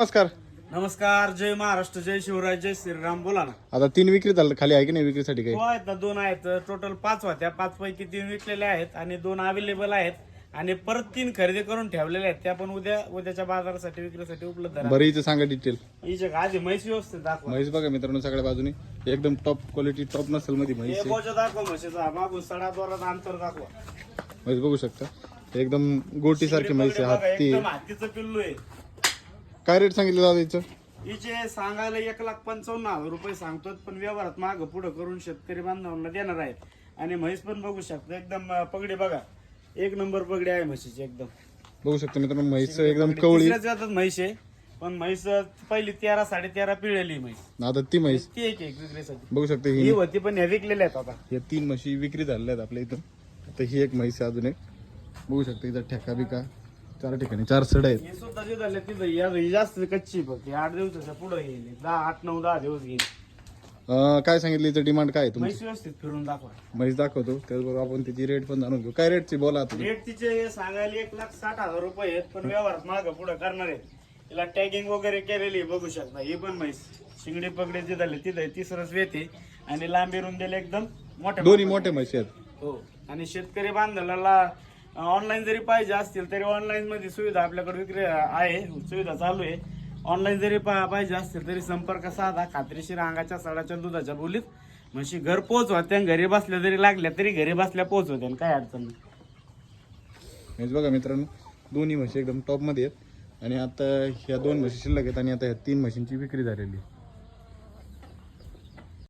नमस्कार. नमस्कार. जय महाराष्ट्र, जय शिवराय, जय श्रीराम. बोला ना. आता 3 विक्री झालं, खाली आहे की नाही विक्रीसाठी काही? हो आहेत ना, 2 आहेत. टोटल 5 होत्या. 5 पैकी 3 विकलेल्या आहेत आणि 2 अवेलेबल आहेत आणि परत 3 खरेदी करून ठेवलेल्या आहेत. त्या पण उद्याच्या बाजारासाठी विक्रीसाठी उपलब्ध आहेत. बरं, हिचं सांगा डिटेल. हिचे आधी म्हैस व्यवस्थित दाखवा. म्हैस बघा मित्रांनो, सगळ्या बाजूनी एकदम टॉप क्वालिटी, टॉप नसल मध्ये म्हैस हे आहे. बोजा दाखवा म्हशीचा. मागून सडा दोरात अंतर दाखवा. म्हैस बघू शकता, एकदम गोटी सारखी म्हैस आहे. बघा, हत्ती एकदम हत्तीचं पिल्लू आहे. काय रेट सांगितलं दादा हिचं? हिचे सांगायला 1,55,000 रुपये सांगतो, पण व्यवहारात मागं पुढे करून शेतकरी बांधवांना देणार आहेत. आणि म्हैस पण बघू शकता, एकदम पगडी बघा, एक नंबर पगडी आहे म्हशीची. एकदम बघू शकता मित्रांनो, म्हैस एकदम कवळी. तिसऱ्याच जातात म्हैस आहे, पण म्हैस पहिली 13 13.5 पिळलेली म्हैस. आता ती म्हैस ती एक विक्रीसाठी बघू शकता. ही ही होती, पण ह्या विकलेल्या आहेत आता. या 3 म्हशी विक्री झालेल्या आहेत आपल्या इथं. आता ही एक म्हैस आहे, अजून एक बघू शकता. इथं ठेका बिका 4 ठिकाणी 4 सड आहेत. हे सुद्धा जे झाले तिथं ही जास्त कच्ची फक्त 8 दिवसाच्या पुढे येईल. 8, 9, 10 दिवस घेईल. काय सांगितलं हिचं डिमांड काय आहे तुमची? म्हैस व्यवस्थित फिरून दाखवा. म्हैस दाखवतो, त्याचबरोबर आपण त्याची रेट पण जाणून घेऊ. काय रेटची बोला आता? रेट तिचे सांगायला 1,60,000 रुपये आहेत, पण व्यवहारात मागं पुढे करणार आहेत. तिला टॅगिंग वगैरे केलेली बघू शकता. ही पण म्हैस शिंगडी पगडी जे झाले तिथं तिसरंच येते आणि लांबी रुंदेल एकदम मोठ्या दोन्ही मोठे म्हशी आहेत. हो. आणि शेतकरी बांधवाला ऑनलाईन जरी पाहिजे असतील तरी ऑनलाईन मध्ये सुविधा आपल्याकडे विक्री आहे, सुविधा चालू आहे. ऑनलाईन जरी पाहिजे असतील तरी संपर्क साधा. खात्रीशीर अंगाच्या सडाच्या दुधाच्या बोलीत म्हशी घर पोहोचवत्या. घरी बसल्या जरी लागल्या तरी घरी बसल्या पोहोचवत्या, काय अडचण नाही. हेच बघा मित्रांनो, दोन्ही म्हशी एकदम टॉप मध्ये आहेत. आणि आता ह्या 2 म्हशी शिल्लक आहेत आणि आता ह्या 3 म्हशींची विक्री झालेली आहे.